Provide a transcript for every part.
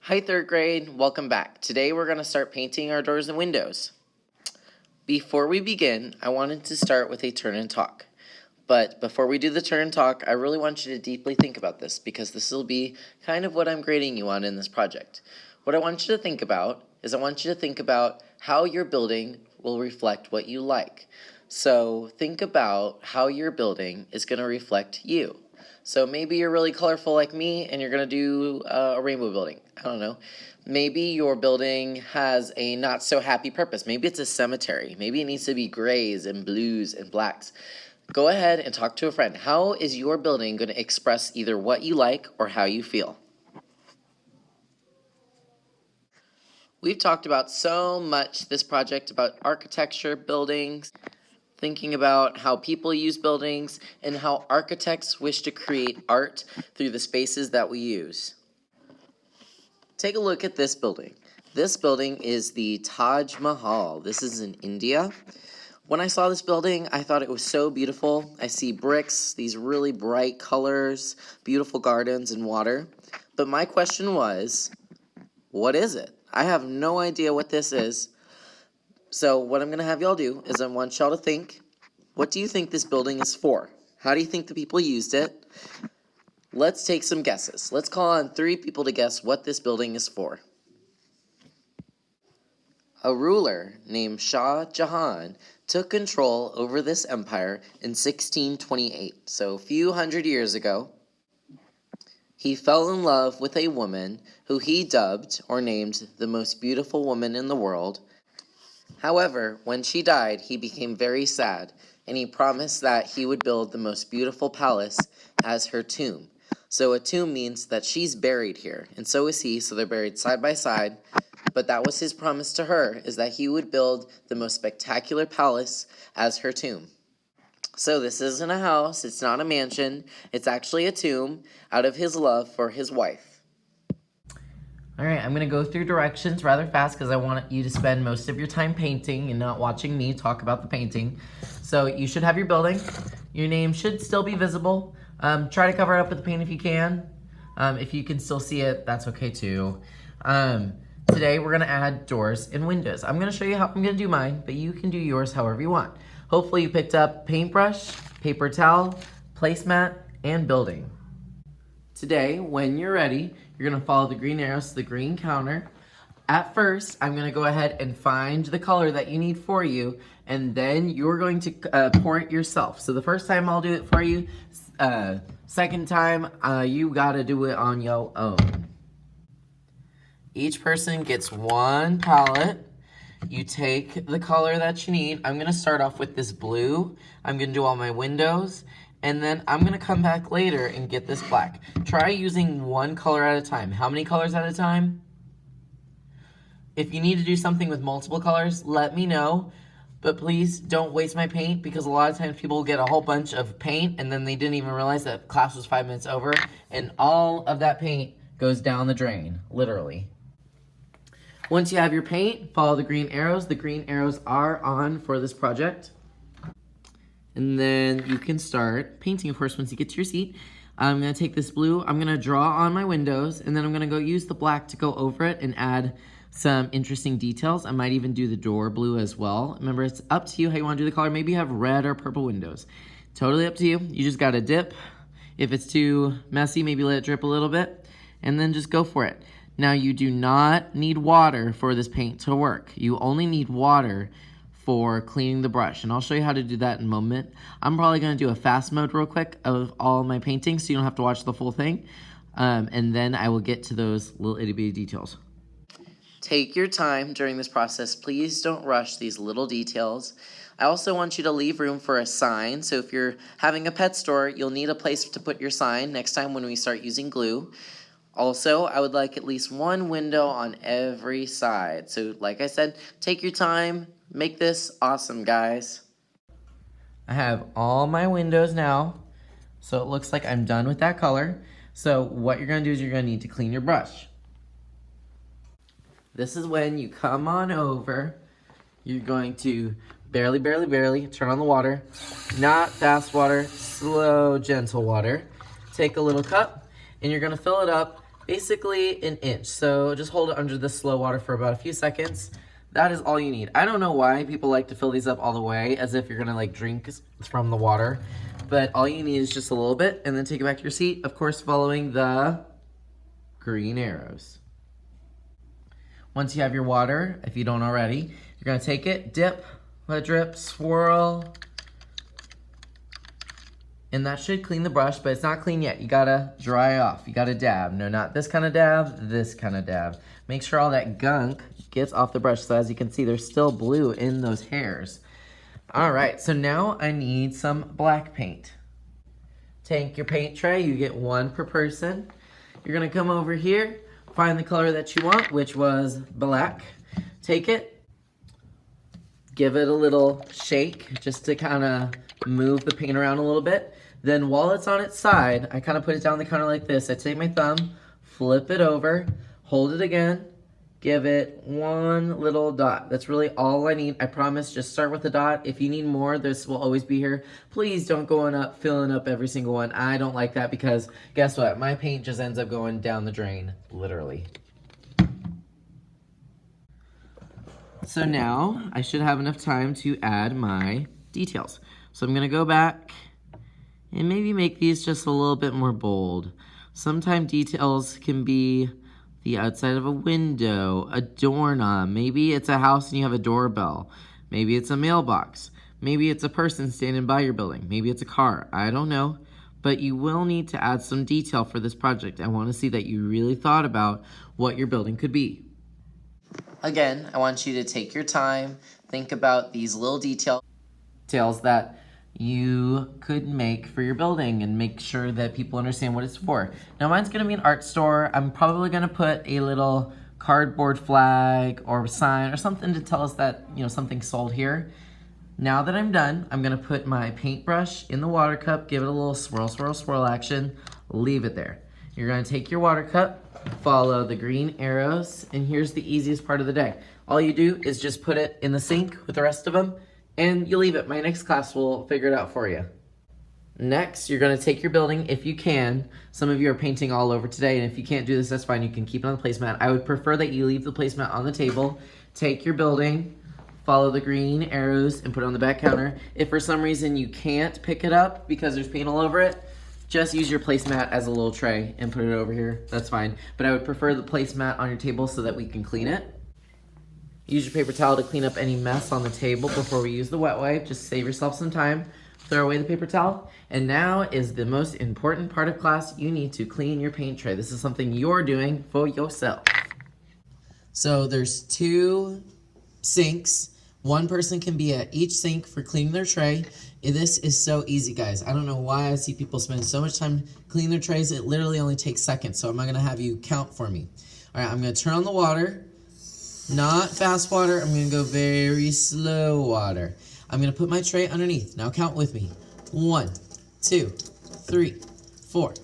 Hi, third grade. Welcome back. Today we're going to start painting our doors and windows. Before we begin, I wanted to start with a turn and talk. But before we do the turn and talk, I really want you to deeply think about this because this will be kind of what I'm grading you on in this project. What I want you to think about is how your building will reflect what you like. So think about how your building is going to reflect you. So maybe you're really colorful like me and you're going to do a rainbow building. I don't know. Maybe your building has a not so happy purpose. Maybe it's a cemetery. Maybe it needs to be grays and blues and blacks. Go ahead and talk to a friend. How is your building going to express either what you like or how you feel? We've talked about so much this project about architecture, buildings, thinking about how people use buildings, and how architects wish to create art through the spaces that we use. Take a look at this building. This building is the Taj Mahal. This is in India. When I saw this building, I thought it was so beautiful. I see bricks, these really bright colors, beautiful gardens and water. But my question was, what is it? I have no idea what this is. So what I'm going to have y'all do is I want y'all to think, what do you think this building is for? How do you think the people used it? Let's take some guesses. Let's call on 3 people to guess what this building is for. A ruler named Shah Jahan took control over this empire in 1628, so a few hundred years ago. He fell in love with a woman who he dubbed or named the most beautiful woman in the world. However, when she died, he became very sad, and he promised that he would build the most beautiful palace as her tomb. So a tomb means that she's buried here, and so is he, so they're buried side by side. But that was his promise to her, is that he would build the most spectacular palace as her tomb. So this isn't a house, it's not a mansion, it's actually a tomb out of his love for his wife. Alright, I'm going to go through directions rather fast because I want you to spend most of your time painting and not watching me talk about the painting. So you should have your building. Your name should still be visible. Try to cover it up with the paint if you can. If you can still see it, that's okay too. Today we're going to add doors and windows. I'm going to show you how I'm going to do mine, but you can do yours however you want. Hopefully you picked up paintbrush, paper towel, placemat, and building. Today, when you're ready, you're going to follow the green arrows to the green counter. At first, I'm going to go ahead and find the color that you need for you, and then you're going to pour it yourself. So the first time I'll do it for you. Second time, you got to do it on your own. Each person gets one palette. You take the color that you need. I'm going to start off with this blue. I'm going to do all my windows. And then I'm going to come back later and get this black. Try using one color at a time. How many colors at a time? If you need to do something with multiple colors, let me know. But please don't waste my paint because a lot of times people get a whole bunch of paint and then they didn't even realize that class was 5 minutes over. And all of that paint goes down the drain, literally. Once you have your paint, follow the green arrows. The green arrows are on for this project. And then you can start painting, of course, once you get to your seat. I'm going to take this blue. I'm going to draw on my windows, and then I'm going to go use the black to go over it and add some interesting details. I might even do the door blue as well. Remember, it's up to you how you want to do the color. Maybe you have red or purple windows. Totally up to you. You just got to dip. If it's too messy, maybe let it drip a little bit, and then just go for it. Now, you do not need water for this paint to work. You only need water for cleaning the brush, and I'll show you how to do that in a moment. I'm probably going to do a fast mode real quick of all my paintings so you don't have to watch the full thing, and then I will get to those little itty-bitty details. Take your time during this process. Please don't rush these little details. I also want you to leave room for a sign, so if you're having a pet store, you'll need a place to put your sign next time when we start using glue. Also, I would like at least one window on every side. So, like I said, take your time. Make this awesome, guys. I have all my windows now, so it looks like I'm done with that color. So, what you're going to do is you're going to need to clean your brush. This is when you come on over. You're going to barely turn on the water. Not fast water, slow, gentle water. Take a little cup, and you're going to fill it up basically an inch. So just hold it under the slow water for about a few seconds. That is all you need. I don't know why people like to fill these up all the way as if you're gonna like drink from the water, but all you need is just a little bit, and then take it back to your seat, of course following the green arrows. Once you have your water, if you don't already, you're gonna take it, dip, let it drip, swirl, and that should clean the brush, but it's not clean yet. You gotta dry off, you gotta dab. No, not this kind of dab, this kind of dab. Make sure all that gunk gets off the brush. So as you can see, there's still blue in those hairs. All right, so now I need some black paint. Take your paint tray, you get one per person. You're gonna come over here, find the color that you want, which was black. Take it, give it a little shake just to kind of move the paint around a little bit. Then while it's on its side, I kind of put it down the counter like this. I take my thumb, flip it over, hold it again, give it one little dot. That's really all I need. I promise, just start with a dot. If you need more, this will always be here. Please don't go up, filling up every single one. I don't like that because guess what? My paint just ends up going down the drain, literally. So now I should have enough time to add my details. So I'm gonna go back and maybe make these just a little bit more bold. Sometimes details can be the outside of a window, a doorknob. Maybe it's a house and you have a doorbell. Maybe it's a mailbox. Maybe it's a person standing by your building. Maybe it's a car. I don't know. But you will need to add some detail for this project. I want to see that you really thought about what your building could be. Again, I want you to take your time, think about these little details that you could make for your building and make sure that people understand what it's for. Now mine's gonna be an art store. I'm probably gonna put a little cardboard flag or sign or something to tell us that, you know, something's sold here. Now that I'm done, I'm gonna put my paintbrush in the water cup, give it a little swirl, swirl, swirl action, leave it there. You're gonna take your water cup, follow the green arrows, and here's the easiest part of the day. All you do is just put it in the sink with the rest of them, and you leave it. My next class will figure it out for you. Next, you're gonna take your building, if you can. Some of you are painting all over today, and if you can't do this, that's fine. You can keep it on the placemat. I would prefer that you leave the placemat on the table. Take your building, follow the green arrows, and put it on the back counter. If for some reason you can't pick it up because there's paint all over it, just use your placemat as a little tray and put it over here. That's fine. But I would prefer the placemat on your table so that we can clean it. Use your paper towel to clean up any mess on the table before we use the wet wipe. Just save yourself some time. Throw away the paper towel. And now is the most important part of class. You need to clean your paint tray. This is something you're doing for yourself. So there's 2 sinks. One person can be at each sink for cleaning their tray. This is so easy, guys. I don't know why I see people spend so much time cleaning their trays. It literally only takes seconds. So I'm not gonna have you count for me. All right, I'm gonna turn on the water. Not fast water, I'm gonna go very slow water. I'm gonna put my tray underneath. Now count with me. 1, 2, 3, 4,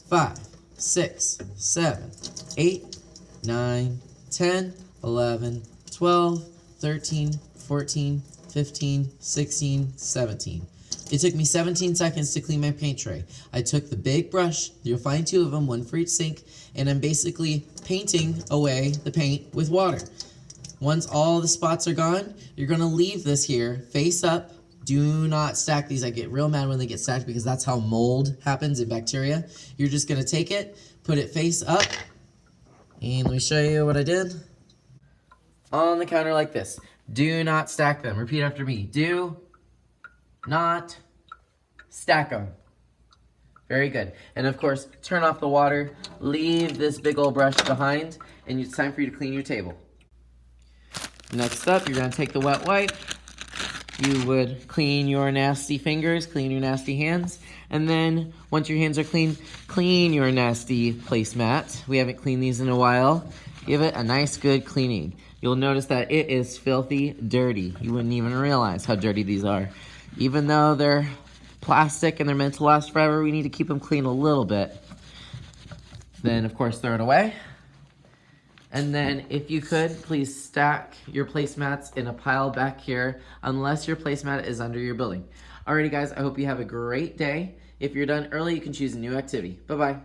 5, 6, 7, 8, 9, 10, 11, 12, 13, 14, 15, 16, 17. It took me 17 seconds to clean my paint tray. I took the big brush, you'll find 2 of them, one for each sink, and I'm basically painting away the paint with water. Once all the spots are gone, you're gonna leave this here face up. Do not stack these. I get real mad when they get stacked because that's how mold happens in bacteria. You're just gonna take it, put it face up, and let me show you what I did. On the counter like this. Do not stack them. Repeat after me. Do not stack them. Very good. And of course, turn off the water, leave this big old brush behind, and it's time for you to clean your table. Next up, you're gonna take the wet wipe. You would clean your nasty fingers, clean your nasty hands, and then once your hands are clean, clean your nasty placemat. We haven't cleaned these in a while. Give it a nice good cleaning. You'll notice that it is filthy dirty. You wouldn't even realize how dirty these are. Even though they're plastic and they're meant to last forever, we need to keep them clean a little bit. Then of course throw it away. And then if you could, please stack your placemats in a pile back here, unless your placemat is under your building. Alrighty guys, I hope you have a great day. If you're done early, you can choose a new activity. Bye-bye.